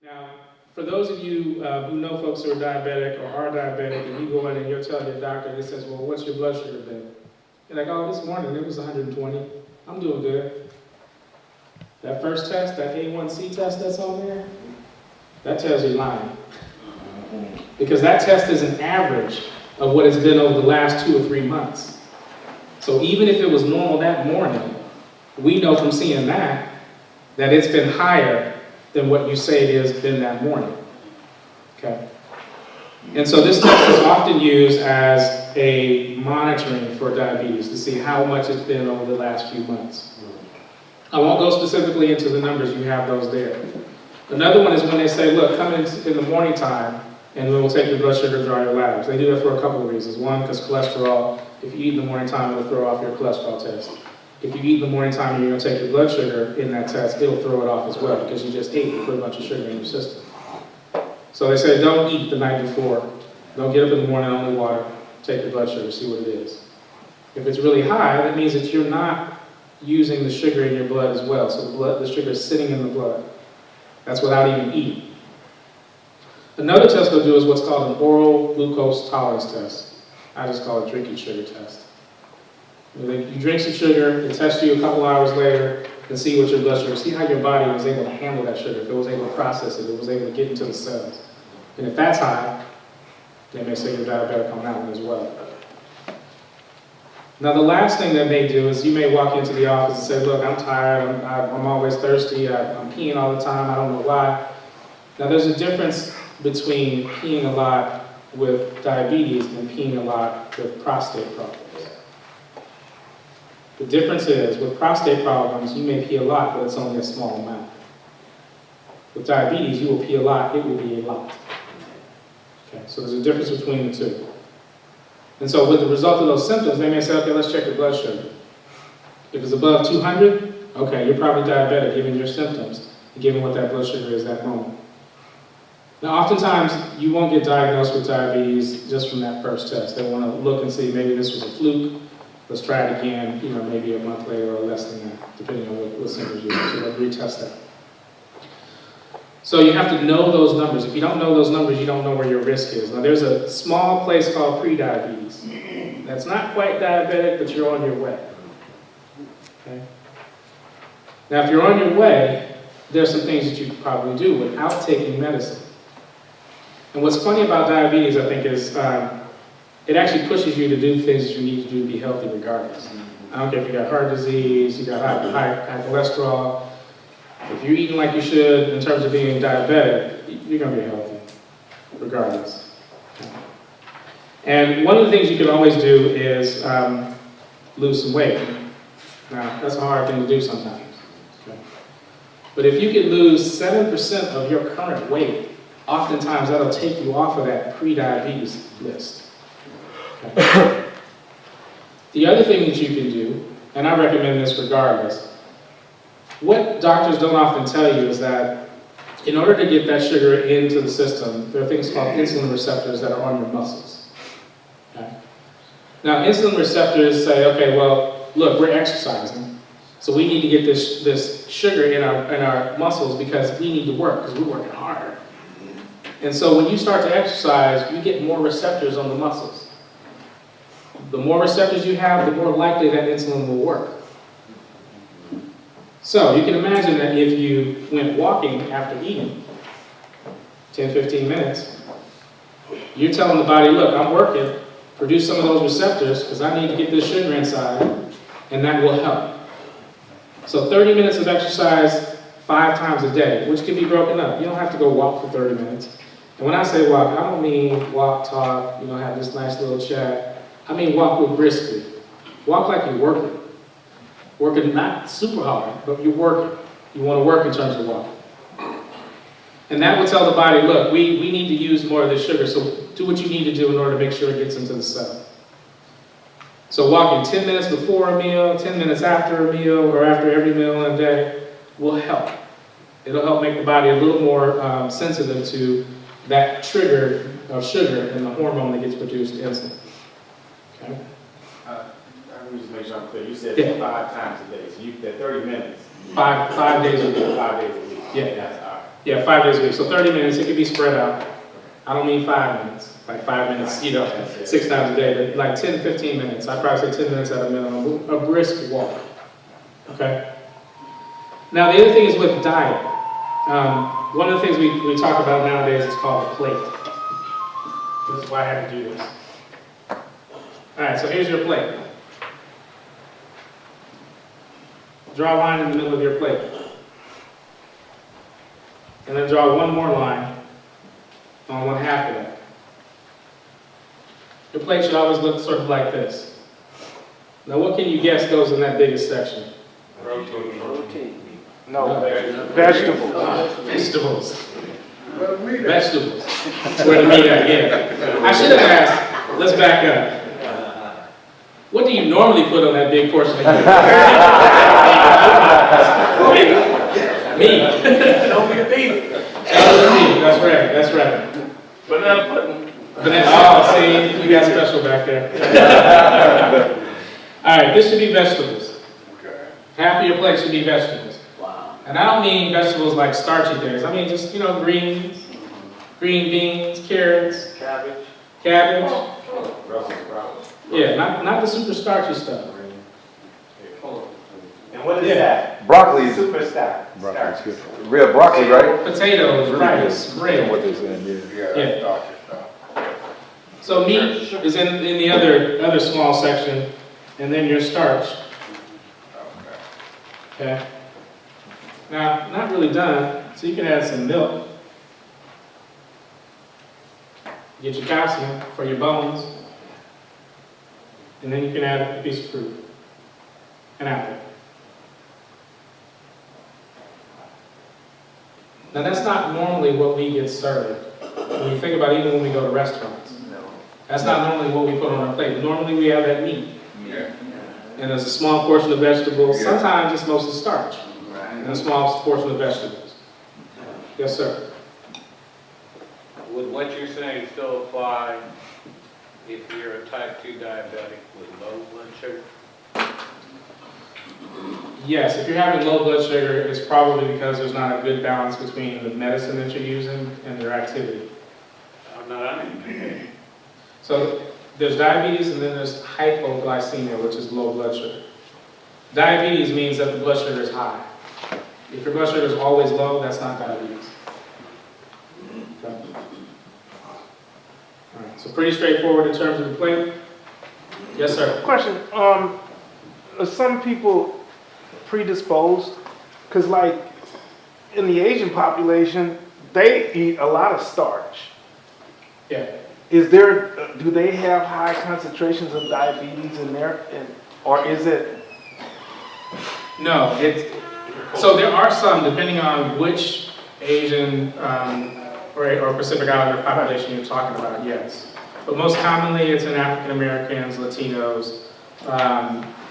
Now, for those of you who know folks who are diabetic or are diabetic, and you go in and you'll tell your doctor, and he says, well, what's your blood sugar been? You're like, oh, this morning it was 120. I'm doing good. That first test, that A1C test that's on there, that tells you lying. Because that test is an average of what it's been over the last 2 or 3 months. So even if it was normal that morning, we know from seeing that it's been higher than what you say it has been that morning. Okay? And so this test is often used as a monitoring for diabetes to see how much it's been over the last few months. I won't go specifically into the numbers, you have those there. Another one is when they say, look, come in the morning time and we'll take your blood sugar, draw your labs. They do that for a couple of reasons. One, because cholesterol, if you eat in the morning time, it'll throw off your cholesterol test. If you eat in the morning time and you're going to take your blood sugar in that test, it'll throw it off as well because you just ate and put a bunch of sugar in your system. So they say don't eat the night before. Don't get up in the morning, only water. Take your blood sugar, see what it is. If it's really high, that means that you're not using the sugar in your blood as well. So the sugar is sitting in the blood. That's without even eating. Another test they'll do is what's called an oral glucose tolerance test. I just call it drinking sugar test. You drink some sugar, it tests you a couple hours later, and see what your blood sugar, see how your body was able to handle that sugar, if it was able to process it, it was able to get into the cells. And if that's high, they may say you're diabetic on that one as well. Now the last thing that they do is you may walk into the office and say, look, I'm tired, I'm always thirsty, I'm peeing all the time, I don't know why. Now there's a difference between peeing a lot with diabetes and peeing a lot with prostate problems. The difference is, with prostate problems, you may pee a lot, but it's only a small amount. With diabetes, you will pee a lot, it will be a lot. Okay, so there's a difference between the two. And so with the result of those symptoms, they may say, okay, let's check your blood sugar. If it's above 200, okay, you're probably diabetic given your symptoms, given what that blood sugar is that moment. Now, oftentimes, you won't get diagnosed with diabetes just from that first test. They want to look and see, maybe this was a fluke. Let's try it again, maybe a month later or less than that, depending on what symptoms you have. So they'll retest that. So you have to know those numbers. If you don't know those numbers, you don't know where your risk is. Now there's a small place called prediabetes. That's not quite diabetic, but you're on your way. Okay? Now if you're on your way, there's some things that you could probably do without taking medicine. And what's funny about diabetes, I think, is it actually pushes you to do things that you need to do to be healthy regardless. I don't care if you got heart disease, you got high cholesterol. If you're eating like you should in terms of being diabetic, you're going to be healthy regardless. And one of the things you can always do is lose some weight. Now, that's a hard thing to do sometimes. Okay? But if you can lose 7% of your current weight, oftentimes that'll take you off of that pre-diabetes list. Okay. The other thing that you can do, and I recommend this regardless, what doctors don't often tell you is that in order to get that sugar into the system, there are things called insulin receptors that are on your muscles. Okay. Now, insulin receptors say, okay, well, look, we're exercising, so we need to get this sugar in our muscles because we need to work, because we're working hard. And so when you start to exercise, you get more receptors on the muscles. The more receptors you have, the more likely that insulin will work. So you can imagine that if you went walking after eating, 10, 15 minutes, you're telling the body, look, I'm working, produce some of those receptors because I need to get this sugar inside, and that will help. So 30 minutes of exercise 5 times a day, which can be broken up. You don't have to go walk for 30 minutes. And when I say walk, I don't mean walk, talk, have this nice little chat. I mean walk with briskly. Walk like you're working. Working not super hard, but you're working. You want to work in terms of walking. And that will tell the body, look, we need to use more of this sugar, so do what you need to do in order to make sure it gets into the cell. So walking 10 minutes before a meal, 10 minutes after a meal, or after every meal in a day will help. It'll help make the body a little more sensitive to that trigger of sugar and the hormone that gets produced, insulin. Okay? Let me just make sure I'm clear. You said 5 times a day, so you said 30 minutes. 5 days a week. 5 days a week. Yeah. That's all right. Yeah, 5 days a week. So 30 minutes, it could be spread out. I don't mean 5 minutes, like 5 minutes, you know, 6 times a day, but like 10, 15 minutes. I'd probably say 10 minutes at a minimum, a brisk walk. Okay? Now, the other thing is with diet. One of the things we talk about nowadays is called a plate. This is why I had to do this. All right, so here's your plate. Draw a line in the middle of your plate. And then draw one more line on one half of that. Your plate should always look sort of like this. Now, what can you guess goes in that biggest section? Protein. No, vegetables. Vegetables. Vegetables. That's where the meat at, yeah. I should have asked, let's back up. What do you normally put on that big portion of meat? Meat. Don't be the beef. That's right, that's right. Banana pudding. Oh, see, you got special back there. All right, this should be vegetables. Half of your plate should be vegetables. Wow. And I don't mean vegetables like starchy things. I mean just, you know, greens, green beans, carrots, Cabbage. cabbage. Brussels sprouts. Yeah, not the super starchy stuff. And what is Yeah. that? Broccoli is Super starch. broccoli's good. Real broccoli, right? Potatoes, rice, What bread. they saying, yeah. Yeah. So meat is in the other small section, and then your starch. Okay. Now, not really done, so you can add some milk. Get your calcium for your bones. And then you can add a piece of fruit, an apple. Now, that's not normally what we get served. When you think about it, even when we go to restaurants. That's not normally what we put on our plate. Normally we have that meat. And there's a small portion of vegetables. Sometimes it's mostly starch. And a small portion of vegetables. Yes, sir. Would what you're saying still apply if you're a type 2 diabetic with low blood sugar? Yes, if you're having low blood sugar, it's probably because there's not a good balance between the medicine that you're using and your activity. I'm not understanding. So there's diabetes and then there's hypoglycemia, which is low blood sugar. Diabetes means that the blood sugar is high. If your blood sugar is always low, that's not diabetes. Okay. All right, so pretty straightforward in terms of the plate. Yes, sir. Question, are some people predisposed? Because like in the Asian population, they eat a lot of starch. Yeah. Do they have high concentrations of diabetes in there? Or is it? No, so there are some, depending on which Asian or Pacific Islander population you're talking about, yes. But most commonly it's in African Americans, Latinos,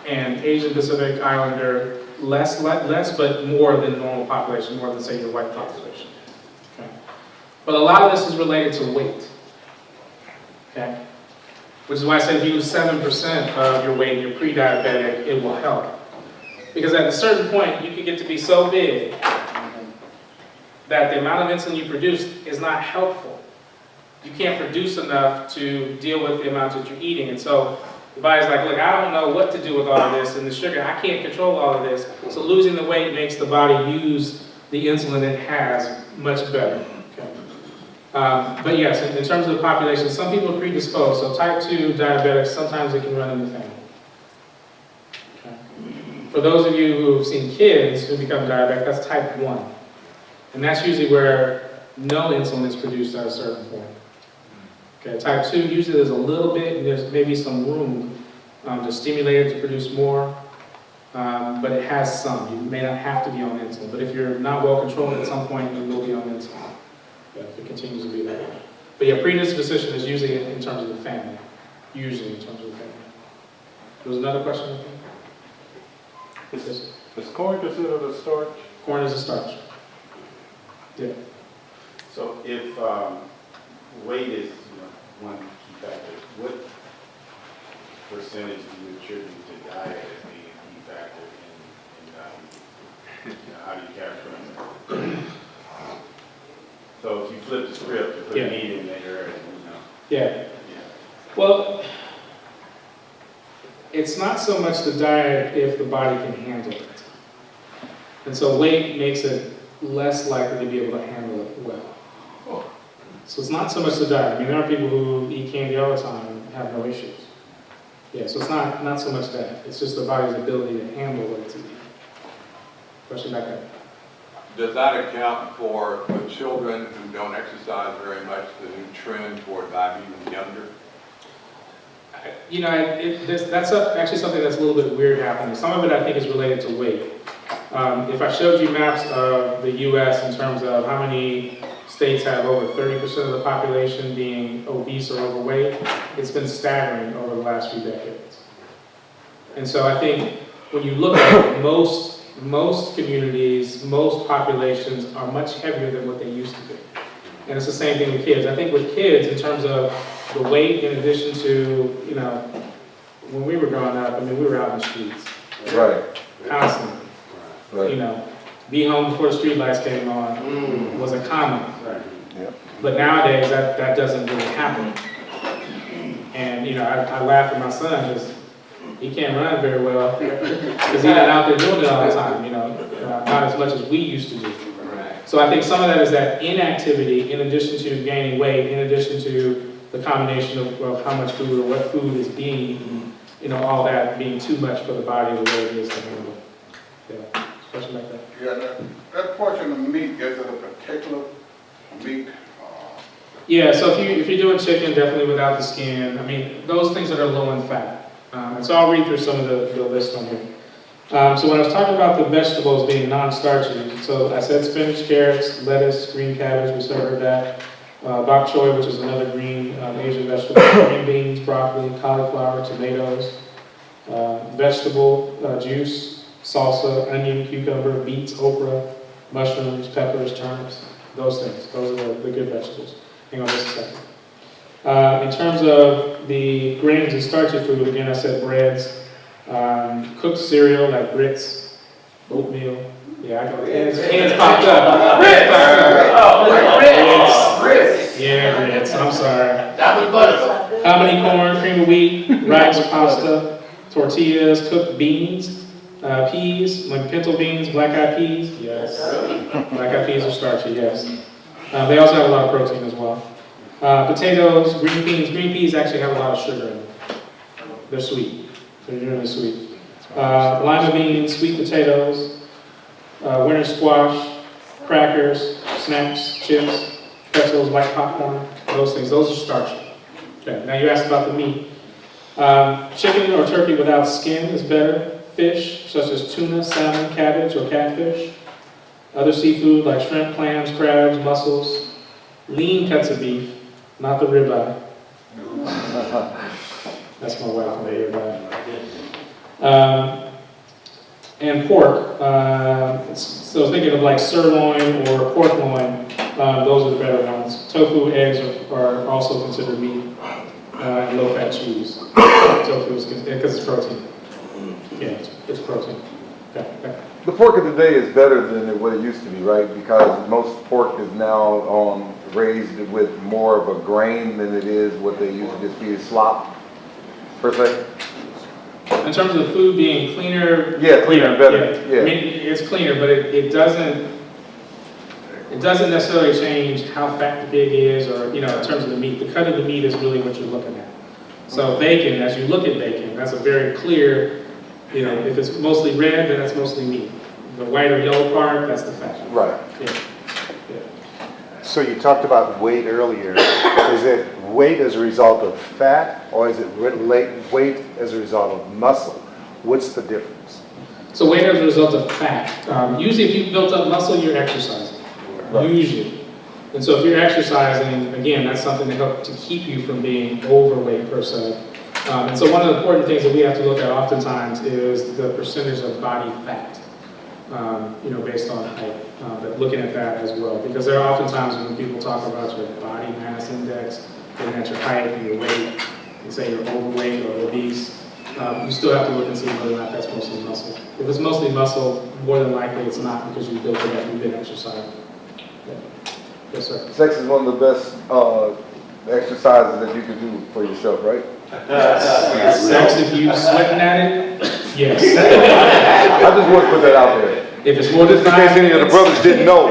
and Asian Pacific Islander, less but more than normal population, more than say your white population. Okay. But a lot of this is related to weight. Okay? Which is why I said if you lose 7% of your weight and you're pre-diabetic, it will help. Because at a certain point, you can get to be so big that the amount of insulin you produce is not helpful. You can't produce enough to deal with the amount that you're eating. And so the body's like, look, I don't know what to do with all of this and the sugar. I can't control all of this. So losing the weight makes the body use the insulin it has much better. Okay. But yes, in terms of the population, some people are predisposed. So type 2 diabetics, sometimes it can run in the family. Okay. For those of you who have seen kids who become diabetic, that's type 1. And that's usually where no insulin is produced at a certain point. Okay, type 2, usually there's a little bit, and there's maybe some room to stimulate it to produce more, but it has some. You may not have to be on insulin, but if you're not well controlled at some point, you will be on insulin. Yeah, if it continues to be that way. But yeah, predisposition is usually in terms of the family. Usually in terms of the family. There was another question? Yes. Is corn considered a starch? Corn is a starch. Yeah. So if weight is one key factor, what percentage do you attribute to diet as being a key factor in diabetes? How do you characterize that? script to put Yeah. meat in there, and, Yeah. Well, it's not so much the diet if the body can handle it. And so weight makes it less likely to be able to handle it well. So it's not so much the diet. I mean, there are people who eat candy all the time and have no issues. Yeah, so it's not so much that. It's just the body's ability to handle what it's eating. Question back up. Does that account for the children who don't exercise very much, the new trend toward diabetes younger? You know, that's actually something that's a little bit weird happening. Some of it I think is related to weight. If I showed you maps of the U.S. in terms of how many states have over 30% of the population being obese or overweight, it's been staggering over the last few decades. And so I think when you look at most communities, most populations are much heavier than what they used to be. And it's the same thing with kids. I think with kids, in terms of the weight, in addition to, you know, when we were growing up, I mean, we were out in the streets Right, constantly. You right. know, be home before the street lights came on was a common. Yep. But nowadays, that doesn't really happen. And, you know, I laugh at my son because he can't run very well because he's not out there doing it all the time, you know, not as much as we used to do. So I think some of that is that inactivity, in addition to gaining weight, in addition to the combination of how much food or what food is being eaten, you know, all that being too much for the body the way it is to handle. Yeah, question like that. Yeah, that portion of meat, is it a particular meat? Yeah, so if you're doing chicken, definitely without the skin. I mean, those things that are low in fat. And so I'll read through some of the list on here. So when I was talking about the vegetables being non-starchy, so I said spinach, carrots, lettuce, green cabbage, we sort of heard that. Bok choy, which is another green Asian vegetable, green beans, broccoli, cauliflower, tomatoes, vegetable juice, salsa, onion, cucumber, beets, okra, mushrooms, peppers, turnips, those things. Those are the good vegetables. Hang on just a second. In terms of the grains and starchy food, again, I said breads, cooked cereal like grits, oatmeal. Yeah, I got hands popped up. Grits. Yeah, grits. I'm sorry. Hominy corn, cream of wheat, rice, pasta, tortillas, cooked beans, peas, like pinto beans, black-eyed peas. Yes. Black-eyed peas are starchy, yes. They also have a lot of protein as well. Potatoes, green peas. Green peas actually have a lot of sugar in them. They're sweet. They're really sweet. Lima beans, sweet potatoes, winter squash, crackers, snacks, chips, pretzels, light popcorn, those things. Those are starchy. Okay, now you asked about the meat. Chicken or turkey without skin is better. Fish, such as tuna, salmon, cabbage, or catfish. Other seafood like shrimp, clams, crabs, mussels. Lean cuts of beef, not the ribeye. That's my wife on the ribeye. And pork. So thinking of like sirloin or pork loin, those are the better ones. Tofu, eggs are also considered meat. And low-fat cheese. Tofu is because it's protein. Yeah, it's protein. Okay. The pork of today is better than what it used to be, right? Because most pork is now raised with more of a grain than it is what they used to just feed slop, per se. In terms of the food being cleaner, Yeah, cleaner, better. Yeah. I mean, it's cleaner, but it doesn't necessarily change how fat the pig is, or in terms of the meat. The cut of the meat is really what you're looking at. So bacon, as you look at bacon, that's a very clear. If it's mostly red, then that's mostly meat. The white or yellow part, that's the fat. Right. Yeah. So you talked about weight earlier. Is it weight as a result of fat, or is it weight as a result of muscle? What's the difference? So weight as a result of fat. Usually if you've built up muscle, you're exercising. Right. Usually. And so if you're exercising, again, that's something to help to keep you from being overweight per se. And so one of the important things that we have to look at oftentimes is the percentage of body fat, based on height, but looking at that as well. Because there are oftentimes when people talk about your body mass index, looking at your height and your weight, and say you're overweight or obese, you still have to look and see whether or not that's mostly muscle. If it's mostly muscle, more than likely it's not because you built it up, you've been exercising. Yeah. Yes, sir. Sex is one of the best exercises that you can do for yourself, right? Sex, if you sweating at it, yes. I just want to put that out there. If it's more than Just in 5 case any of the minutes. brothers didn't know.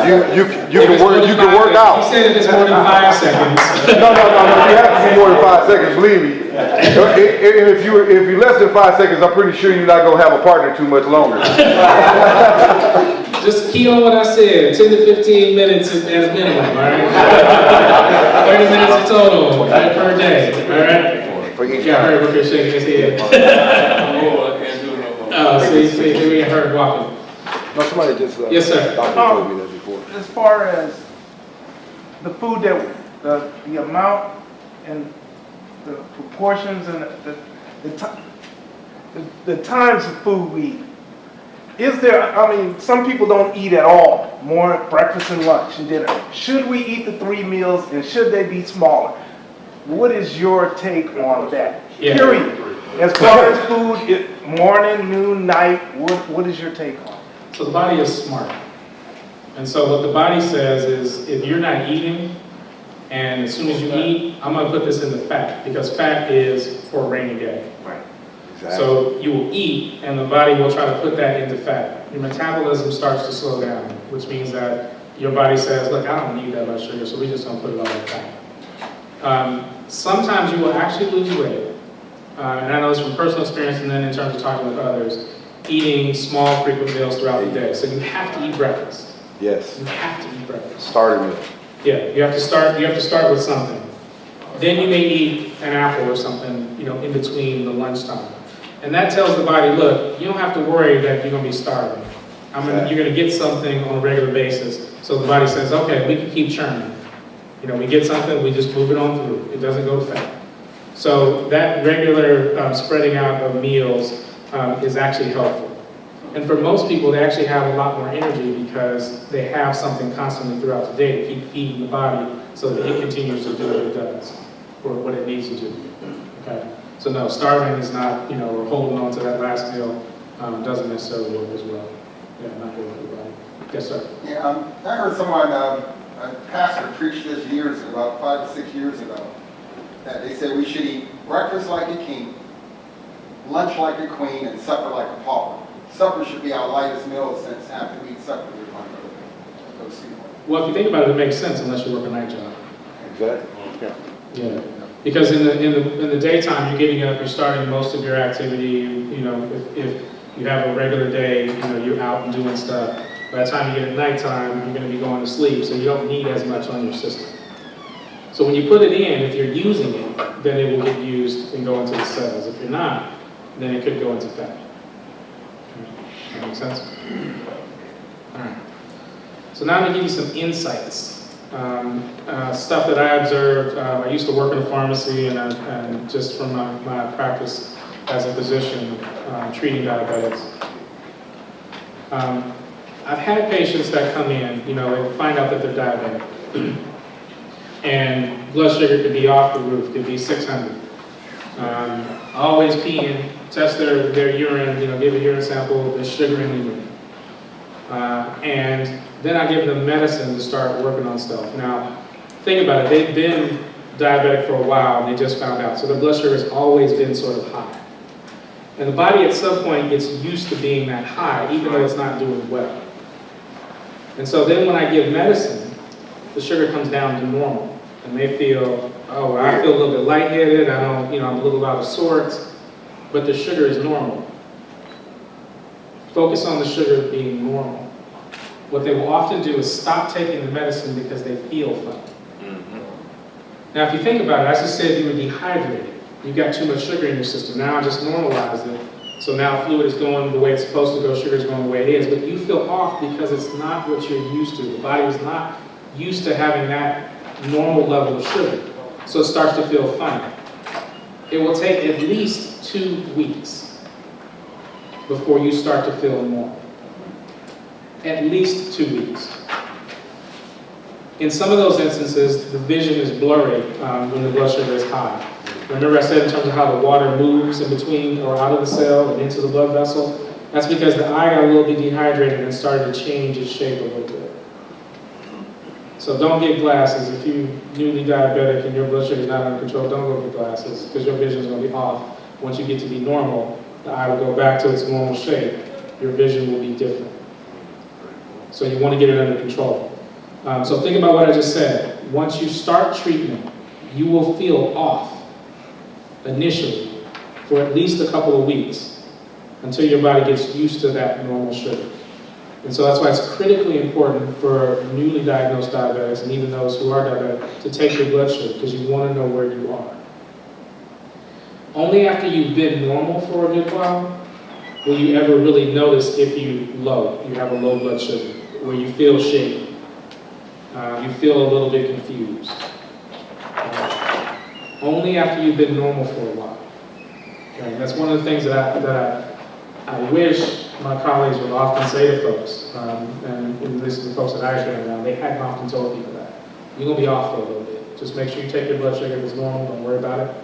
You If it's more than can 5 work minutes. out. He said if it's more than 5 seconds. No, you have to be more than 5 seconds, believe me. If you're less than 5 seconds, I'm pretty sure you're not going to have a partner too much longer. Just key on what I said, 10 to 15 minutes at a minimum, all right? 30 minutes in total, right, per day, all right? For each Yeah, I time. heard Booker shaking his head. Oh, I can't do no more. Oh, see, we ain't heard walking. No, somebody just, Yes, sir. Doctor told me that before. As far as the food that, the amount and the proportions and the times of food we eat, is there, I mean, some people don't eat at all, more breakfast and lunch and dinner. Should we eat the 3 meals and should they be smaller? What is your take on that? Yeah. Period. As far as food, morning, noon, night, what is your take on it? So the body is smart. And so what the body says is, if you're not eating, and as soon as you eat, I'm gonna put this in the fat, because fat is for a rainy day. Right. So you will eat, and the body will try to put that into fat. Your metabolism starts to slow down, which means that your body says, look, I don't need that much sugar, so we're just gonna put it all in fat. Sometimes you will actually lose weight. And I know this from personal experience, and then in terms of talking with others, eating small, frequent meals throughout the day. So you have to eat breakfast. Yes. You have to eat breakfast. Starter meal. Yeah, you have to start with something. Then you may eat an apple or something, in between the lunchtime. And that tells the body, look, you don't have to worry that you're gonna be starving. You're gonna get something on a regular basis. So the body says, okay, we can keep churning. We get something, we just move it on through. It doesn't go to fat. So that regular spreading out of meals is actually helpful. And for most people, they actually have a lot more energy because they have something constantly throughout the day to keep feeding the body so that it continues to do what it does, or what it needs to do. Okay? So no, starving is not, or holding on to that last meal doesn't necessarily work as well. Yeah, not good for the body. Yes, sir. Yeah, I heard someone, a pastor preach this about 5 to 6 years ago, that they said we should eat breakfast like a king, lunch like a queen, and supper like a pauper. Supper should be our lightest meal, since after we eat supper, we're going to go sleep. Well, if you think about it, it makes sense unless you work a night job. Exactly. Yeah. Because in the daytime, you're getting up, you're starting most of your activity. If you have a regular day, you're out and doing stuff. By the time you get at nighttime, you're going to be going to sleep, so you don't need as much on your system. So when you put it in, if you're using it, then it will get used and go into the cells. If you're not, then it could go into fat. That makes sense? All right. So now I'm going to give you some insights. Stuff that I observed. I used to work in a pharmacy, and just from my practice as a physician treating diabetics. I've had patients that come in, they find out that they're diabetic. And blood sugar could be off the roof, could be 600. Always peeing, test their urine, give a urine sample, there's sugar in the urine. And then I give them medicine to start working on stuff. Now, think about it, they've been diabetic for a while, and they just found out. So their blood sugar has always been sort of high. And the body at some point gets used to being that high, even though it's not doing well. And so then when I give medicine, the sugar comes down to normal. And they feel, oh, I feel a little bit lightheaded, I'm a little out of sorts, but the sugar is normal. Focus on the sugar being normal. What they will often do is stop taking the medicine because they feel funny. Now, if you think about it, I just said you were dehydrated. You've got too much sugar in your system. Now I just normalized it. So now fluid is going the way it's supposed to go, sugar is going the way it is. But you feel off because it's not what you're used to. The body is not used to having that normal level of sugar. So it starts to feel funny. It will take at least 2 weeks before you start to feel normal. At least 2 weeks. In some of those instances, the vision is blurry when the blood sugar is high. Remember I said in terms of how the water moves in between or out of the cell and into the blood vessel? That's because the eye got a little bit dehydrated and started to change its shape a little bit. So don't get glasses. If you're newly diabetic and your blood sugar is not under control, don't go get glasses because your vision is going to be off. Once you get to be normal, the eye will go back to its normal shape. Your vision will be different. So you want to get it under control. So think about what I just said. Once you start treatment, you will feel off initially for at least a couple of weeks until your body gets used to that normal sugar. And so that's why it's critically important for newly diagnosed diabetics and even those who are diabetic to take your blood sugar because you want to know where you are. Only after you've been normal for a good while will you ever really notice if you have a low blood sugar, where you feel shaky, you feel a little bit confused. Only after you've been normal for a while. Okay? That's one of the things that I wish my colleagues would often say to folks, and at least the folks that I've been around, they hadn't often told people that. You're going to be off for a little bit. Just make sure you take your blood sugar if it's normal, don't worry about it.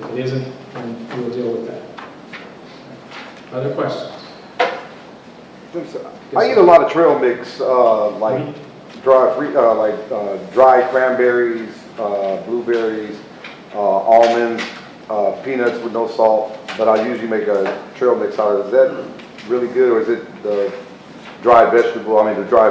If it isn't, then we'll deal with that. Other questions? I eat a lot of trail mix, like dry cranberries, blueberries, almonds, peanuts with no salt, but I usually make a trail mix out of it. Is that really good, or is it the dry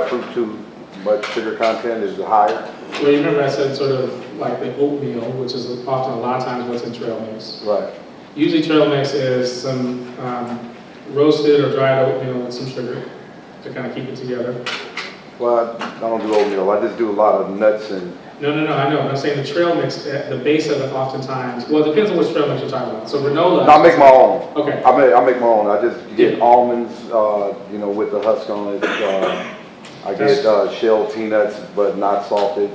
fruit too much sugar content? Is it higher? Well, you remember I said sort of like the oatmeal, which is often a lot of times what's in trail mix. Right. Usually trail mix is some roasted or dried oatmeal with some sugar to kind of keep it together. Well, I don't do oatmeal. I just do a lot of nuts and... No, I know. I'm saying the trail mix, the base of it oftentimes, well, it depends on which trail mix you're talking about. So granola... No, I make my own. Okay. I make my own. I just get almonds, with the husk on it. I get shelled peanuts, but not salted.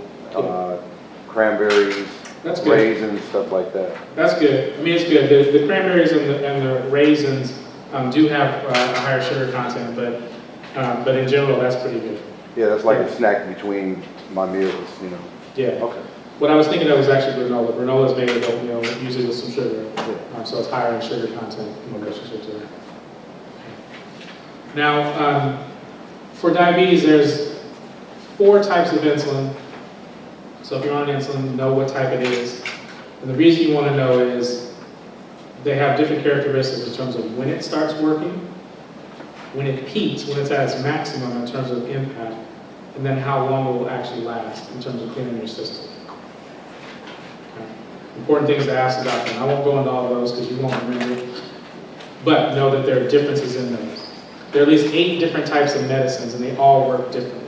Cranberries, That's good. raisins, stuff like that. That's good. I mean, it's good. The cranberries and the raisins do have a higher sugar content, but in general, that's pretty good. Yeah, that's like a snack between my meals, Yeah. Okay. What I was thinking of was actually granola. Granola is made with oatmeal, usually with some sugar, so it's higher in sugar content in relationship to that. Now, for diabetes, there's 4 types of insulin. So if you're on insulin, you know what type it is. And the reason you want to know is they have different characteristics in terms of when it starts working, when it peaks, when it's at its maximum in terms of impact, and then how long it will actually last in terms of cleaning your system. Okay. Important things to ask the doctor. I won't go into all of those because you won't remember, but know that there are differences in those. There are at least 8 different types of medicines, and they all work differently.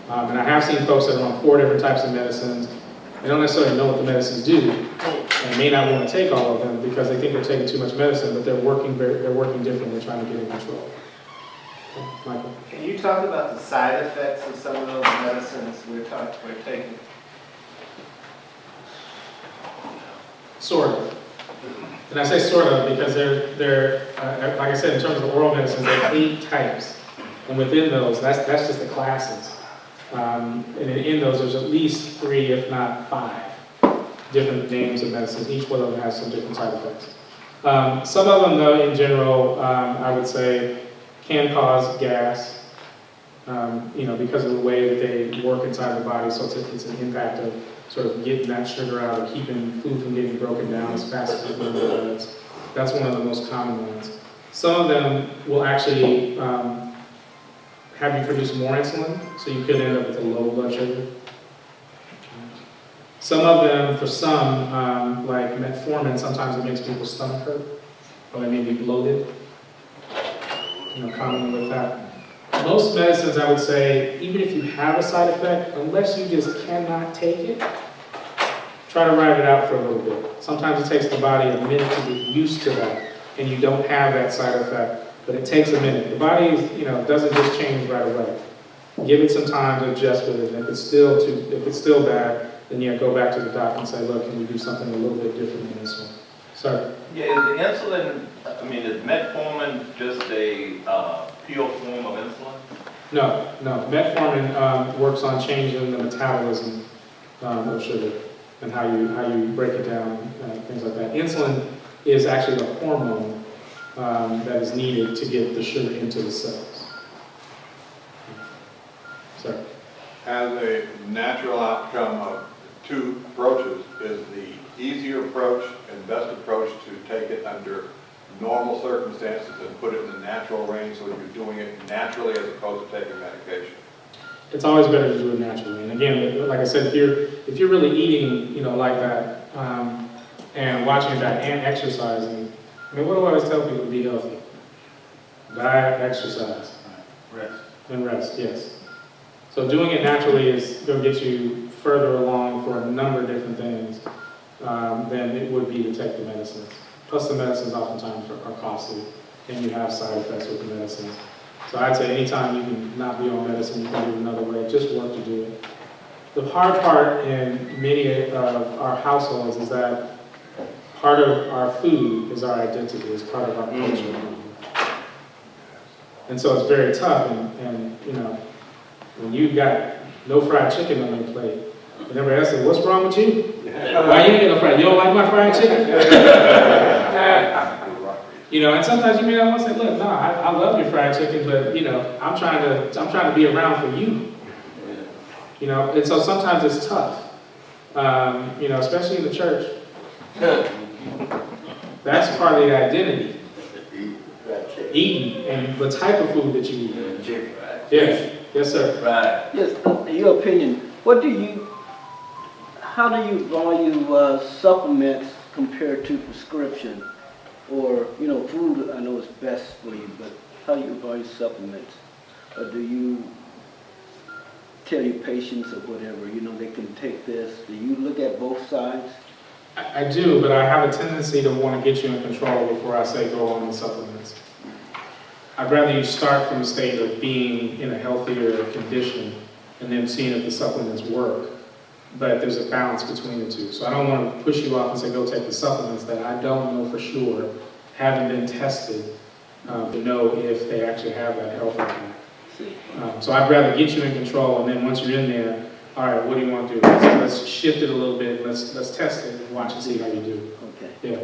And I have seen folks that are on 4 different types of medicines. They don't necessarily know what the medicines do, and may not want to take all of them because they think they're taking too much medicine, but they're working differently, trying to get in control. Okay, Michael? Can you talk about the side effects of some of those medicines we're taking? Sort of. And I say sort of because they're like I said, in terms of oral medicines, there are 8 types. And within those, that's just the classes. And in those, there's at least 3, if not 5, different names of medicines. Each one of them has some different side effects. Some of them, though, in general, I would say, can cause gas, because of the way that they work inside the body. So it's an impact of sort of getting that sugar out or keeping food from getting broken down as fast as it does. That's one of the most common ones. Some of them will actually have you produce more insulin, so you could end up with a low blood sugar. Some of them, for some, like metformin, sometimes it makes people's stomach hurt, or they may be bloated, commonly with that. Most medicines, I would say, even if you have a side effect, unless you just cannot take it, try to ride it out for a little bit. Sometimes it takes the body a minute to get used to that, and you don't have that side effect. But it takes a minute. The body is, doesn't just change right away. Give it some time to adjust with it. And if it's still bad, then go back to the doctor and say, look, can we do something a little bit different than this one? Sorry. Yeah, is the insulin, is metformin just a pure form of insulin? No. Metformin works on changing the metabolism of sugar and how you break it down, things like that. Insulin is actually a hormone that is needed to get the sugar into the cells. Sorry. as a natural outcome of two approaches, is the easier approach and best approach to take it under normal circumstances and put it in the natural range so that you're doing it naturally as opposed to taking medication? It's always better to do it naturally. And again, like I said, if you're really eating, like that, and watching that and exercising, I mean, what do I always tell people to be healthy? Diet, exercise, Rest. and rest, yes. So doing it naturally is going to get you further along for a number of different things than it would be to take the medicines. Plus the medicines oftentimes are costly, and you have side effects with the medicines. So I'd say anytime you can not be on medicine, you can do it another way, just work to do it. The hard part in many of our households is that part of our food is our identity, is part of our culture. And so it's very tough, and when you've got no fried chicken on your plate, and everybody else says, what's wrong with you? Why you ain't get no fried? You don't like my fried chicken? And sometimes you may not want to say, look, no, I love your fried chicken, but I'm trying to be around for you. And so sometimes it's tough. Especially in the church. That's part of the identity. Eating and the type of food that you eat. Yes, sir. Right. Yes, in your opinion, how do you value supplements compared to prescription? Or, food I know is best for you, but how do you value supplements? Or do you tell your patients or whatever, they can take this? Do you look at both sides? I do, but I have a tendency to want to get you in control before I say go on the supplements. I'd rather you start from a state of being in a healthier condition and then seeing if the supplements work. But there's a balance between the two. So I don't want to push you off and say, go take the supplements that I don't know for sure, haven't been tested to know if they actually have that health impact. So I'd rather get you in control, and then once you're in there, all right, what do you want to do? Let's shift it a little bit. Let's test it and watch and see how you do. Okay. Yeah.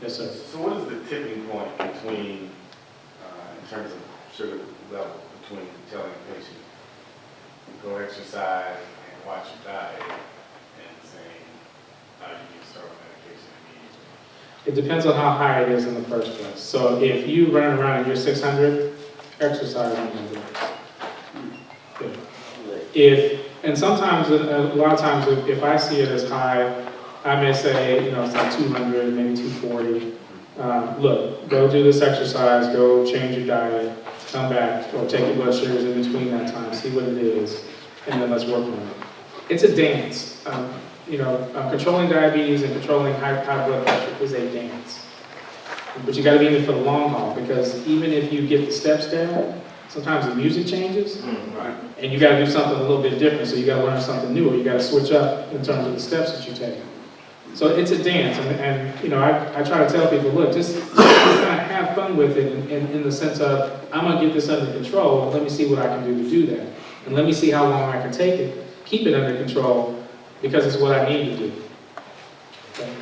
Yes, sir. So what is the tipping point between, in terms of sugar level, between telling a patient, go exercise and watch your diet, and saying, you need to start with medication immediately? It depends on how high it is in the first place. So if you run around and you're 600, exercise on that. And sometimes, a lot of times, if I see it as high, I may say, it's like 200, maybe 240. Look, go do this exercise, go change your diet, come back, or take your blood sugars in between that time, see what it is, and then let's work on it. It's a dance. Controlling diabetes and controlling high blood pressure is a dance. But you got to be in it for the long haul, because even if you get the steps down, sometimes the music changes, and you got to do something a little bit different. So you got to learn something new, or you got to switch up in terms of the steps that you take. So it's a dance, and I try to tell people, look, just kind of have fun with it, in the sense of I'm gonna get this under control. Let me see what I can do to do that, and let me see how long I can take it, keep it under control, because it's what I need to do. Okay.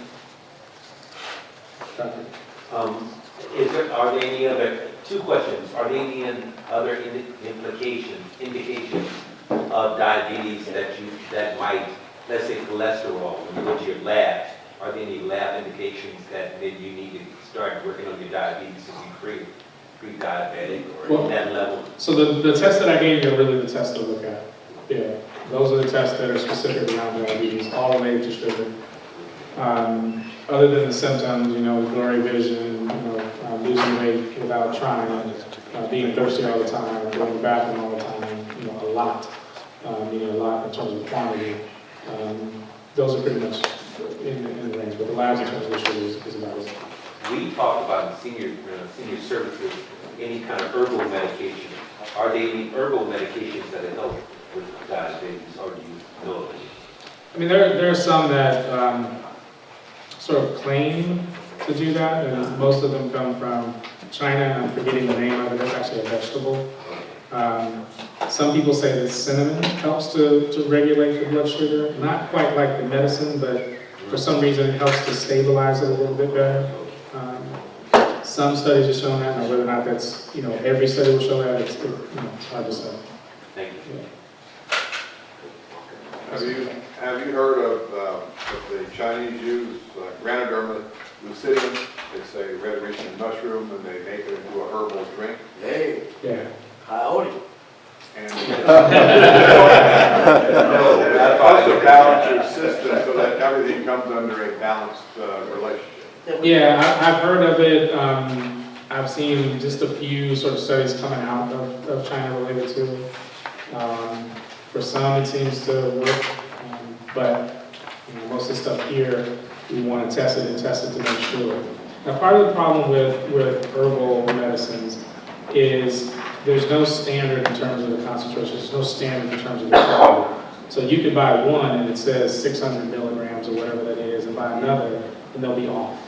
Doctor. Are there any other, two questions, are there any other indications of diabetes that might, let's say cholesterol, when you go to your lab, are there any lab indications that maybe you need to start working on your diabetes to be pre-diabetic or at that level? So the tests that I gave you are really the tests to look at. Yeah, those are the tests that are specific around diabetes, all related to sugar. Other than the symptoms, blurry vision, losing weight without trying, being thirsty all the time, going to the bathroom all the time, a lot, meaning a lot in terms of quantity. Those are pretty much in the range, but the labs in terms of sugar is about it. We talked about senior services, any kind of herbal medication. Are there any herbal medications that help with diabetes, or do you know of any? I mean, there are some that sort of claim to do that, and most of them come from China, and I'm forgetting the name of it. It's actually a vegetable. Some people say that cinnamon helps to regulate the blood sugar. Not quite like the medicine, but for some reason it helps to stabilize it a little bit better. Some studies have shown that. Now, whether or not that's, every study will show that, it's hard to say. Thank you. Yeah. Have you heard of what the Chinese use, Granoderma lucidum? It's a red-rich mushroom, and they make it into a herbal drink. Hey, Yeah. coyote. And that's to balance your system so that everything comes under a balanced relationship. Yeah, I've heard of it. I've seen just a few sort of studies coming out of China related to it. For some, it seems to work, but most of the stuff here, we want to test it and test it to make sure. Now, part of the problem with herbal medicines is there's no standard in terms of the concentration. There's no standard in terms of the quality. So you could buy one and it says 600 milligrams or whatever that is, and buy another and they'll be off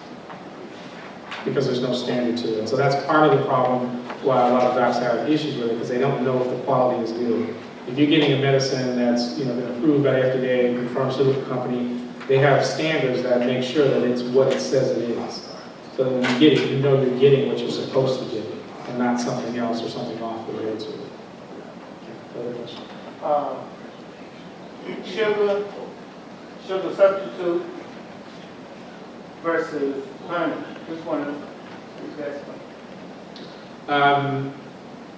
because there's no standard to it. So that's part of the problem why a lot of docs have issues with it, because they don't know if the quality is good. If you're getting a medicine that's been approved by FDA, a pharmaceutical company, they have standards that make sure that it's what it says it is. So when you get it, you know you're getting what you're supposed to get, and not something else or something off related to it. Other question? Sugar substitute versus honey. Which one is best?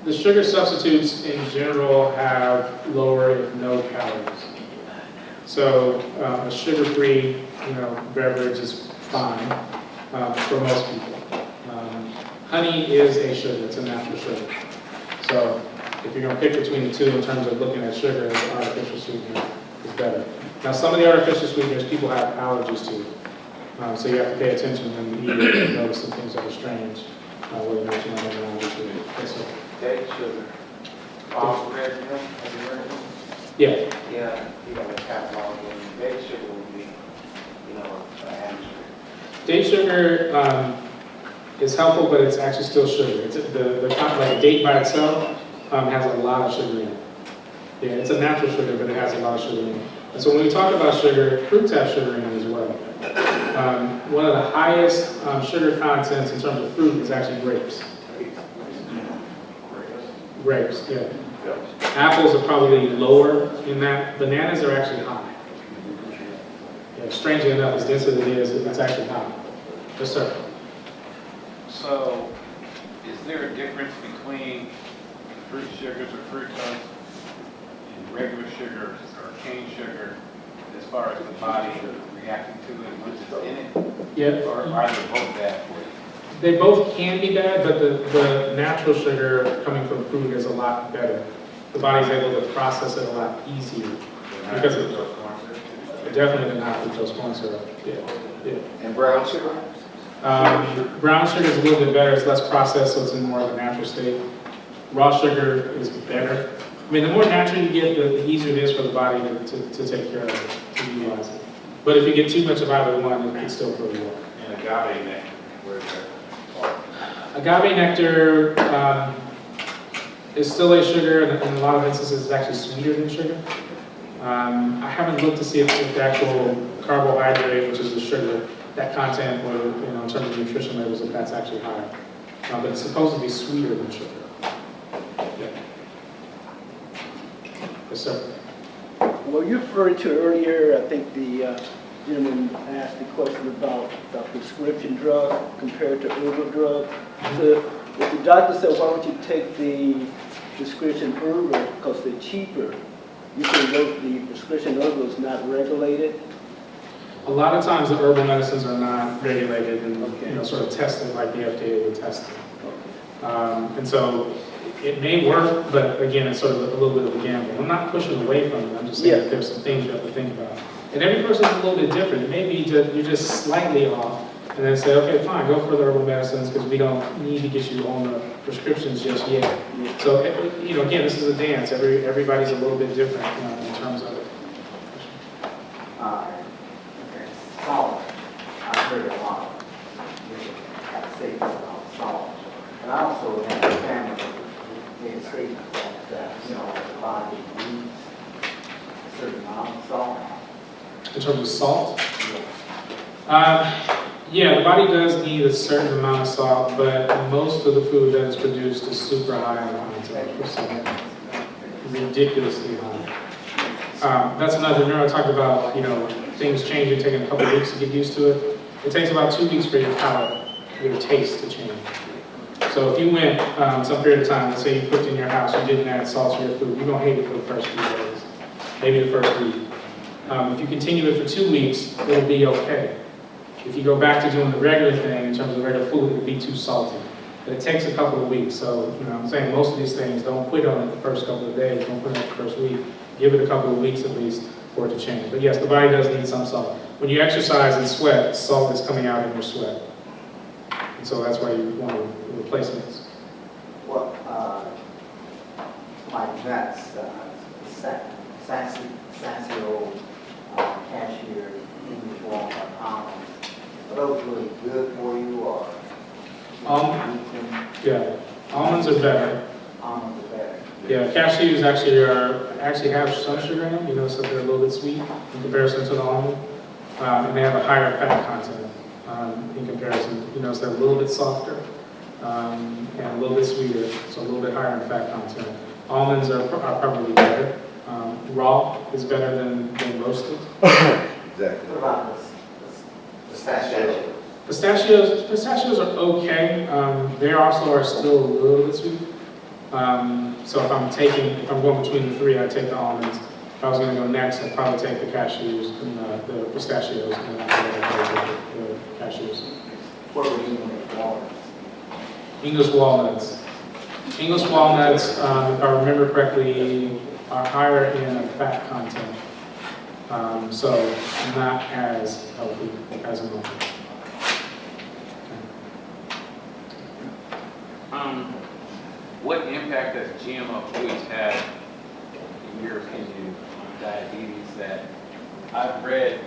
The sugar substitutes in general have lower, if no, calories. So a sugar-free, beverage is fine for most people. Honey is a sugar; it's a natural sugar. So if you're going to pick between the two in terms of looking at sugar, the artificial sweetener is better. Now, some of the artificial sweeteners people have allergies to, so you have to pay attention when you eat it and notice some things that are strange. Whether or not you have an allergy to it. Yes, sir. Date sugar. Red milk, have you heard of it? Yeah. Yeah, the catalog, and date sugar would be, an answer. Date sugar is helpful, but it's actually still sugar. It's like a date by itself has a lot of sugar in it. Yeah, it's a natural sugar, but it has a lot of sugar in it. And so when we talk about sugar, fruits have sugar in it as well. One of the highest sugar contents in terms of fruit is actually grapes. Grapes, yeah. Apples are probably lower in that. Bananas are actually high. Yeah, strangely enough, as dense as it is, it's actually high. Yes, sir. So, is there a difference between fruit sugars or fructose and regular sugar or cane sugar as far as the body reacting to it once it's in it? Yeah. Or are they both bad for you? They both can be bad, but the natural sugar coming from fruit is a lot better. The body's able to process it a lot easier because of definitely not fructose corn syrup. Yeah. And brown sugar? Brown sugar is a little bit better. It's less processed, so it's in more of a natural state. Raw sugar is better. I mean, the more natural you get, the easier it is for the body to take care of it, to utilize it. But if you get too much of either one, it can still kill you. And agave nectar, where's that? Agave nectar is still a sugar, and in a lot of instances it's actually sweeter than sugar. I haven't looked to see if the actual carbohydrate, which is the sugar, that content, whether, in terms of nutrition labels, if that's actually higher. But it's supposed to be sweeter than sugar. Yeah. Yes, sir. Well, you referred to earlier, I think the gentleman asked the question about the prescription drug compared to herbal drug. So if the doctor said, why don't you take the prescription herbal because they're cheaper, you say the prescription herbal is not regulated? A lot of times the herbal medicines are not regulated and sort of tested like the FDA would test them. And so it may work, but again, it's sort of a little bit of a gamble. I'm not pushing away from it. I'm just saying that there's some things you have to think about. And every person's a little bit different. It may be you're just slightly off, and then say, okay, fine, go for the herbal medicines because we don't need to get you on the prescriptions just yet. So, again, this is a dance. Everybody's a little bit different in terms of it. Salt. I've heard a lot of statements about salt. And I also have a family made a statement that, the body needs a certain amount of salt. In terms of salt? Yeah, the body does need a certain amount of salt, but most of the food that is produced is super high in content. Ridiculously high. That's another, remember I talked about, things changing, taking a couple weeks to get used to it. It takes about 2 weeks for your palate, your taste to change. So if you went some period of time, let's say you cooked in your house, you didn't add salt to your food, you're gonna hate it for the first few days, maybe the first week. If you continue it for 2 weeks, it'll be okay. If you go back to doing the regular thing, in terms of regular food, it'll be too salty. But it takes a couple of weeks, so I'm saying most of these things, don't quit on it the first couple of days, don't quit on it the first week. Give it a couple of weeks at least for it to change. But yes, the body does need some salt. When you exercise and sweat, salt is coming out in your sweat. And so that's why you want to replace it. Well, my nuts, Sansio, cashier, English Walmart almonds, are those really good for you, or? Yeah, almonds are better. Almonds are better. Yeah, cashews actually have some sugar in them, so they're a little bit sweet in comparison to the almond. And they have a higher fat content in comparison, so they're a little bit softer and a little bit sweeter, so a little bit higher in fat content. Almonds are probably better. Raw is better than roasted. Exactly. What about the pistachio? Pistachios are okay. They also are still a little bit sweet. So if I'm going between the three, I'd take the almonds. If I was going to go next, I'd probably take the cashews and the pistachios, and then I'd the cashews. What were you doing with walnuts? English walnuts. English walnuts, if I remember correctly, are higher in fat content. So not as healthy as a milk. What impact does GMO foods have, in your opinion, on diabetes? That I've read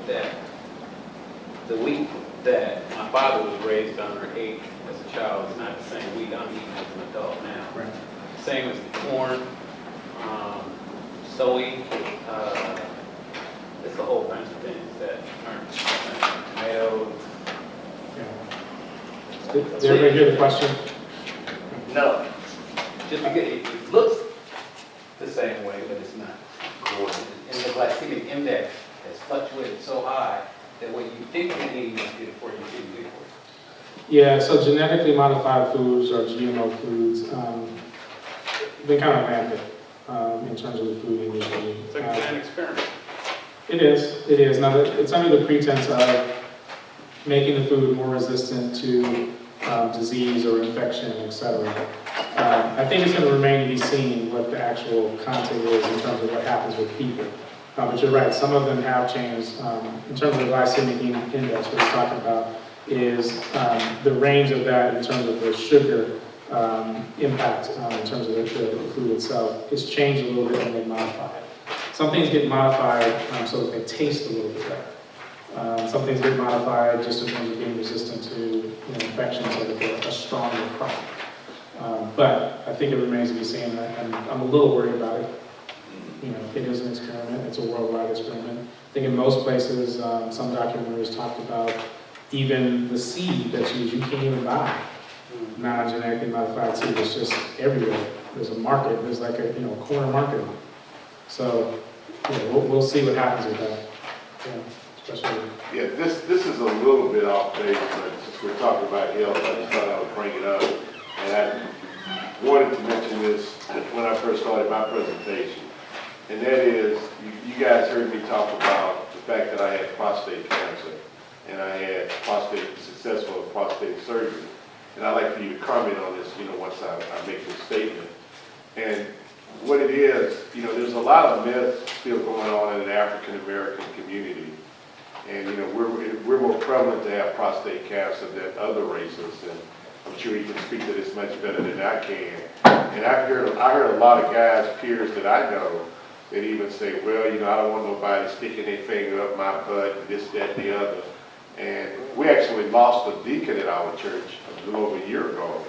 that the wheat that my father was raised on or ate as a child is not the same wheat I'm eating as an adult now. Right. Same as the corn, soy, it's a whole bunch of things that aren't tomatoes. Did everybody hear the question? No, just because it looks the same way, but it's not. And the glycemic index has fluctuated so high that what you think you need is good for you, didn't get for you. Yeah, so genetically modified foods or GMO foods, been kind of rampant in terms of the food industry. It's like an experiment. It is. Now, it's under the pretense of making the food more resistant to disease or infection, etc. I think it's going to remain to be seen what the actual content is in terms of what happens with people. But you're right, some of them have changed. In terms of the glycemic index, what we're talking about is the range of that in terms of the sugar impact in terms of the food itself. It's changed a little bit when they modify it. Some things get modified so that they taste a little bit better. Some things get modified just in terms of being resistant to infections so that they're a stronger crop. But I think it remains to be seen, and I'm a little worried about it. It is an experiment. It's a worldwide experiment. I think in most places, some documentaries talked about even the seed that's used. You can't even buy non-genetically modified seed. It's just everywhere. There's a market. There's like a corner market. So we'll see what happens with that. Especially. Yeah, this is a little bit off base, but since we're talking about health, I just thought I would bring it up. And I wanted to mention this when I first started my presentation. And that is, you guys heard me talk about the fact that I had prostate cancer and I had successful prostate surgery. And I'd like for you to comment on this, once I make this statement. And what it is, there's a lot of myths still going on in the African American community. And we're more prevalent to have prostate cancer than other races, and I'm sure you can speak to this much better than I can. And I heard a lot of guys, peers that I know, that even say, well, I don't want nobody sticking their finger up my butt, and this, that, and the other. And we actually lost a deacon at our church a little over a year ago,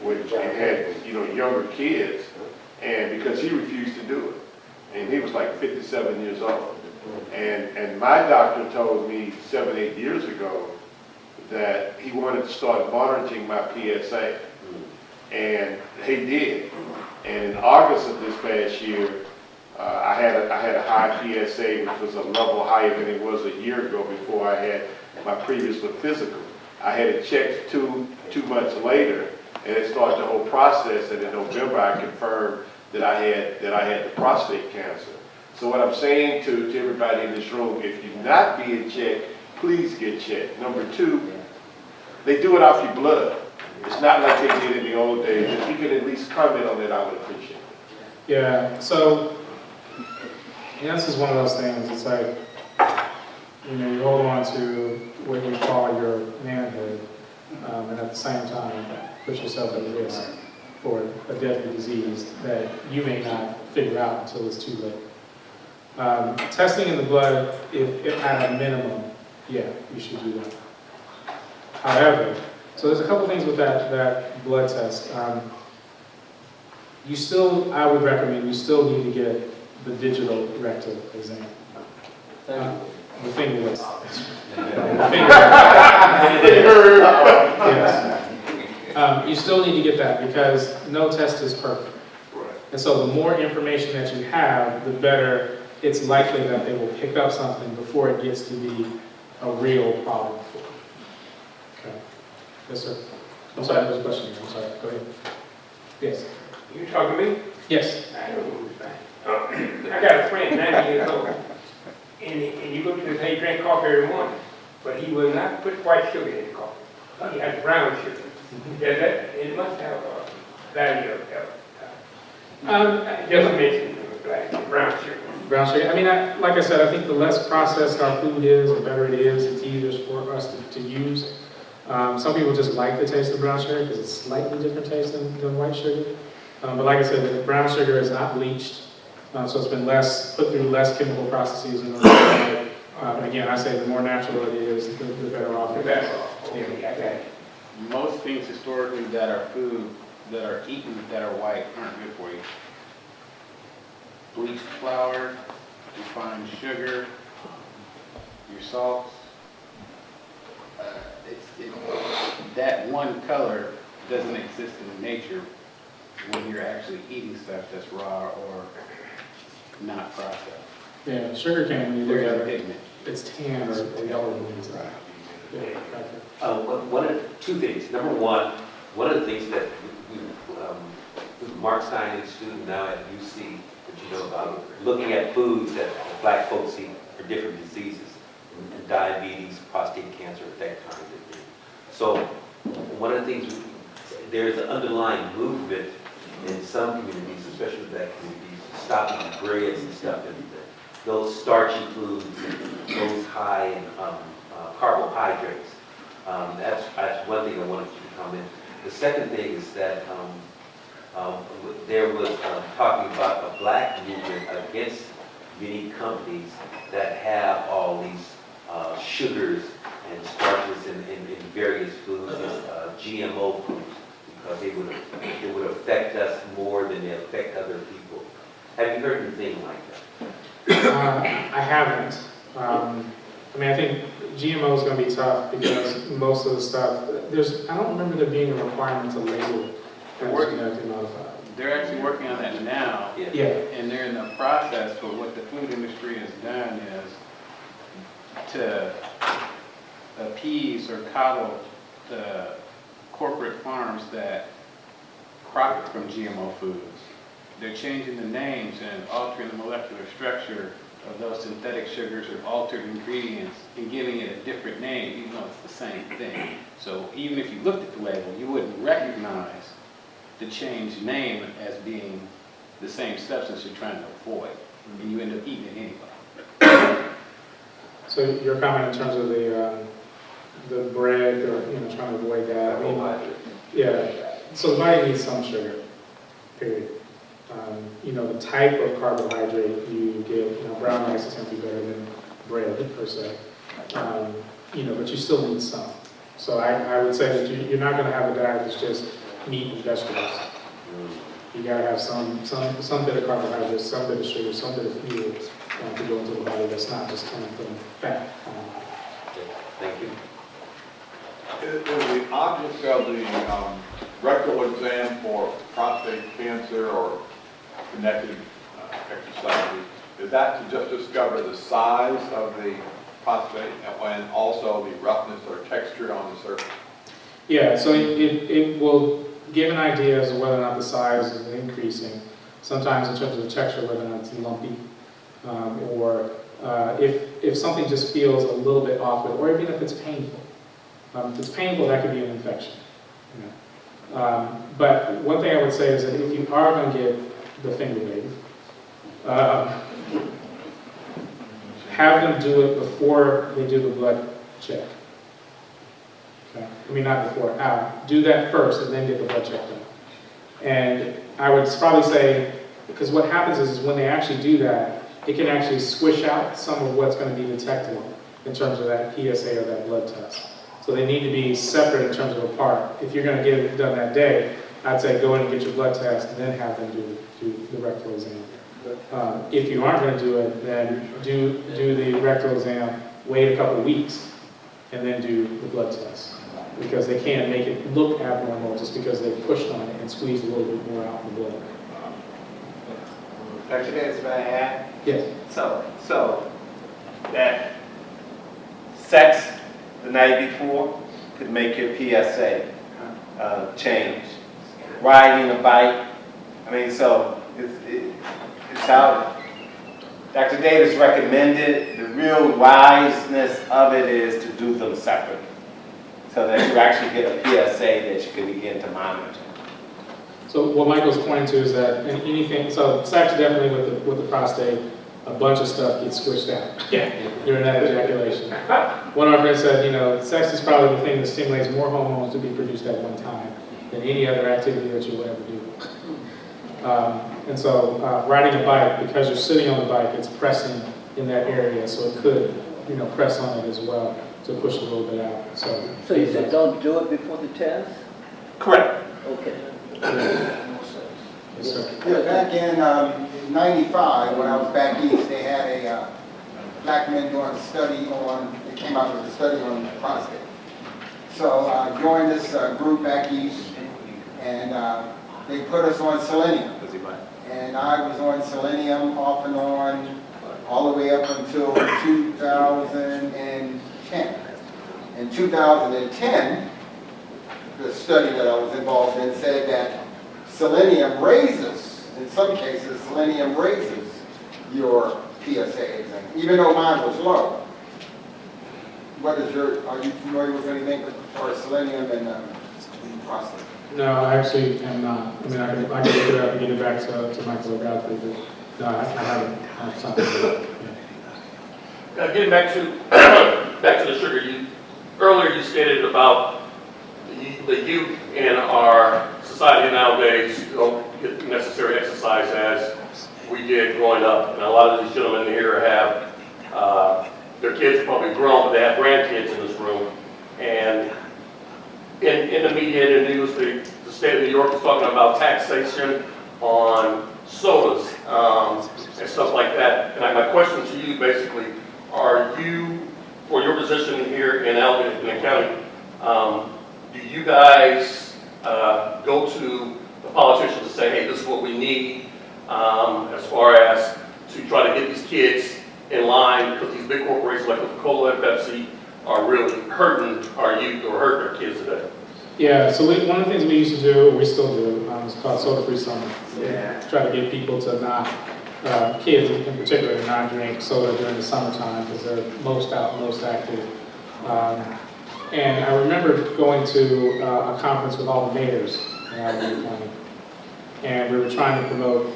which had younger kids, and because he refused to do it, and he was like 57 years old. And my doctor told me 7, 8 years ago that he wanted to start monitoring my PSA, and he did. And in August of this past year, I had a high PSA, which was a level higher than it was a year ago before I had my previous physical. I had it checked two months later, and it started the whole process, and in November I confirmed that I had the prostate cancer. So what I'm saying to everybody in this room, if you're not being checked, please get checked. Number two, they do it off your blood. It's not like they did in the old days. If you could at least comment on that, I would appreciate it. Yeah, so, this is one of those things, it's like, you hold on to what you call your manhood, and at the same time, put yourself at risk for a deadly disease that you may not figure out until it's too late. Testing in the blood, if at a minimum, yeah, you should do that. However, so there's a couple things with that blood test. I would recommend, you still need to get the digital rectal exam. The fingerless. Yes. You still need to get that because no test is perfect. And so the more information that you have, the better it's likely that they will pick up something before it gets to be a real problem for you. Okay. Yes, sir. I'm sorry, there's a question here. I'm sorry. Go ahead. Yes. You talking to me? Yes. I don't know who's saying. I got a friend, 90 years old, and you go to his, he drank coffee every morning, but he will not put white sugar in the coffee. He has brown sugar. It must have a value of health. Just mention brown sugar. Brown sugar. I mean, like I said, I think the less processed our food is, the better it is. It's easier for us to use. Some people just like the taste of brown sugar because it's slightly different taste than white sugar. But like I said, the brown sugar is not bleached, so it's been put through less chemical processes. And again, I say the more natural it is, the better off it is. Okay. Most things historically that are food, that are eaten, that are white, aren't good for you. Bleached flour, refined sugar, your salts. That one color doesn't exist in nature when you're actually eating stuff that's raw or not processed. Yeah, sugar cane, when you look at it, pigment. it's tan or yellow on the inside. Yeah, Two things. Number one of the things that Mark Stein is a student now at UC, that you know about, looking at foods that black folks eat for different diseases, and diabetes, prostate cancer, that kind of thing. So one of the things, there's an underlying movement in some communities, especially black communities, stopping breads and stuff, and those starchy foods, those high in carbohydrates. That's one thing I wanted you to comment. The second thing is that there was talking about a black movement against many companies that have all these sugars and starches in various foods, GMO foods, because it would affect us more than they affect other people. Have you heard anything like that? I haven't. I mean, I think GMO is going to be tough because most of the stuff, I don't remember there being a requirement to label it as genetically modified. They're actually working on that now. Yeah. And they're in the process, but what the food industry has done is to appease or coddle the corporate farms that profit from GMO foods. They're changing the names and altering the molecular structure of those synthetic sugars or altered ingredients and giving it a different name, even though it's the same thing. So even if you looked at the label, you wouldn't recognize the changed name as being the same substance you're trying to avoid, and you end up eating it anyway. So your comment in terms of the bread, or trying to avoid that. I mean, yeah. So the body needs some sugar. Period. The type of carbohydrate you get, brown rice is going to be better than bread per se. But you still need some. So I would say that you're not going to have a diet that's just meat and vegetables. You got to have some bit of carbohydrates, some bit of sugar, some bit of fuel to go into the body that's not just coming from fat. Thank you. Is the object of the rectal exam for prostate cancer or connected exercise is that to just discover the size of the phosphate and also the roughness or texture on the surface? Yeah, so it will give an idea as to whether or not the size is increasing. Sometimes in terms of the texture, whether or not it's lumpy, or if something just feels a little bit off with it, or even if it's painful. If it's painful, that could be an infection. You know? But one thing I would say is that if you are going to get the finger baby, have them do it before they do the blood check. Okay? I mean, not before, do that first and then get the blood check done. And I would probably say, because what happens is when they actually do that, it can actually squish out some of what's going to be detected in terms of that PSA or that blood test. So they need to be separate in terms of apart. If you're going to get it done that day, I'd say go in and get your blood test and then have them do the rectal exam. If you aren't going to do it, then do the rectal exam, wait a couple of weeks, and then do the blood test. Because they can't make it look abnormal just because they pushed on it and squeezed a little bit more out in the blood. Dr. Davis, may I add? Yes. So that sex the night before could make your PSA change. Riding a bike, I mean, so it's how Dr. Davis recommended. The real wiseness of it is to do them separately, so that you actually get a PSA that you can begin to monitor. So what Michael's pointing to is that anything, so sex definitely with the prostate, a bunch of stuff gets squished out during that ejaculation. One of our friends said, you know, sex is probably the thing that stimulates more hormones to be produced at one time than any other activity that you will ever do. And so riding a bike, because you're sitting on the bike, it's pressing in that area, so it could, you know, press on it as well to push it a little bit out. So you said don't do it before the test? Correct. Okay. Yes, sir. Yeah, back in '95, when I was back east, they had a black men doing a study on, they came out with a study on prostate. So I joined this group back east, and they put us on selenium. And I was on selenium off and on all the way up until 2010. In 2010, the study that I was involved in said that selenium raises, in some cases, selenium raises your PSA exam, even though mine was low. What is are you familiar with anything as far as selenium and prostate? No, I actually am not. I mean, I can look it up and get it back to Michael Godfrey, but no, I haven't. I have something to do. Getting back to the sugar, earlier you stated about the youth in our society nowadays don't get the necessary exercise as we did growing up. And a lot of these gentlemen here have, their kids are probably grown, but they have grandkids in this room. And in the media and the news, the state of New York is talking about taxation on sodas and stuff like that. And my question to you basically, are you, for your position here in Alameda County, do you guys go to the politicians and say, hey, this is what we need as far as to try to get these kids in line, because these big corporations like Coca-Cola and Pepsi are really hurting our youth or hurting our kids today? Yeah, so one of the things we used to do, or we still do, is called soda-free summer. Yeah. Try to get people to not, kids in particular, to not drink soda during the summertime because they're most out, most active. And I remember going to a conference with all the mayors in Alameda County, and we were trying to promote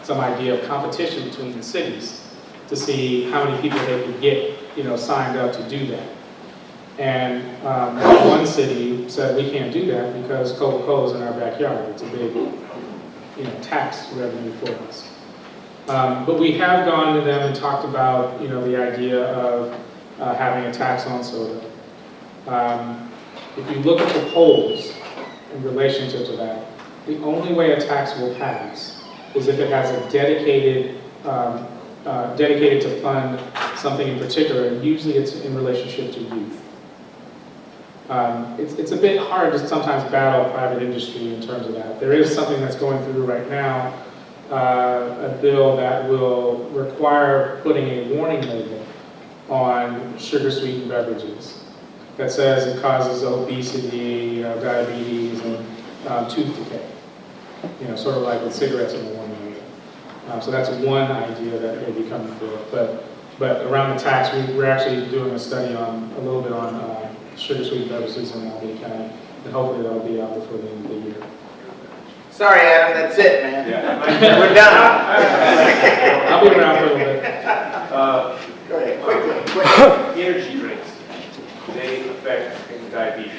some idea of competition between the cities to see how many people they could get, you know, signed up to do that. And one city said we can't do that because Coca-Cola's in our backyard. It's a big, you know, tax revenue for us. But we have gone to them and talked about, you know, the idea of having a tax on soda. If you look at the polls in relationship to that, the only way a tax will pass is if it has a dedicated to fund something in particular, and usually it's in relationship to youth. It's a bit hard to sometimes battle private industry in terms of that. There is something that's going through right now a bill that will require putting a warning label on sugar-sweetened beverages that says it causes obesity, diabetes, and tooth decay. Sort of like with cigarettes in the warning label. So that's one idea that may be coming forward. But around the tax, we're actually doing a study on, a little bit on sugar-sweetened beverages in Alameda County, and hopefully that'll be out before the end of the year. Sorry, Adam, that's it, man. We're done. I'll be around for a little bit. Go ahead, quickly. Energy drinks, they affect diabetes.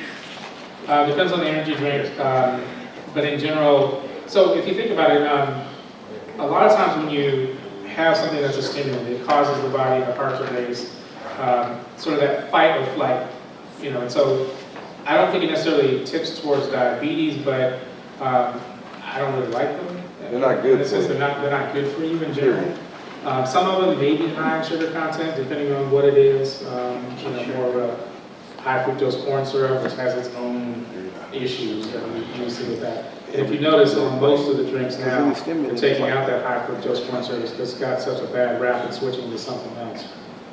Depends on the energy drink, but in general, so if you think about it, a lot of times when you have something that's a stimulant, it causes the body, the heart to race, sort of that fight or flight, and so I don't think it necessarily tips towards diabetes, but I don't really like them. They're not good In the sense for you. they're not good for you in general. Some of them may be high in sugar content, depending on what it is. More of a high fructose corn syrup, which has its own issues that we see with that. And if you notice on most of the drinks now, they're taking out that high fructose corn syrup because it's got such a bad rap and switching to something else.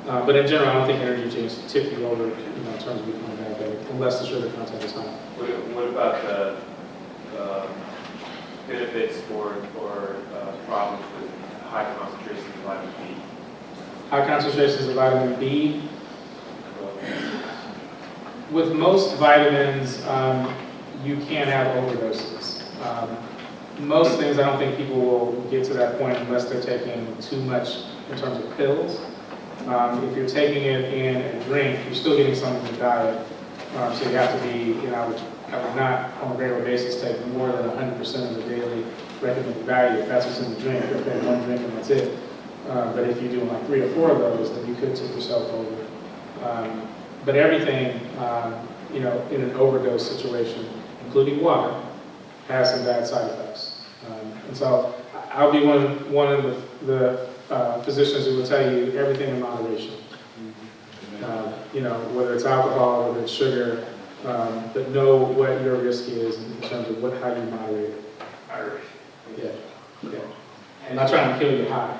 But in general, I don't think energy drinks tip you over, in terms of becoming diabetic, unless the sugar content is high. What about the benefits or problems with high concentrations of vitamin B? High concentrations of vitamin B. With most vitamins, you can have overdoses. Most things, I don't think people will get to that point unless they're taking too much in terms of pills. If you're taking it in a drink, you're still getting some in the diet. So you have to be, I would not on a regular basis take more than 100% of the daily recommended value. If that's what's in the drink, you're taking one drink and that's it. But if you're doing like 3 or 4 of those, then you could tip yourself over. But everything, in an overdose situation, including water, has some bad side effects. And so I'll be one of the physicians who will tell you everything in moderation. Whether it's alcohol, whether it's sugar, but know what your risk is in terms of how you moderate it. Yeah. I'm not trying to kill you high.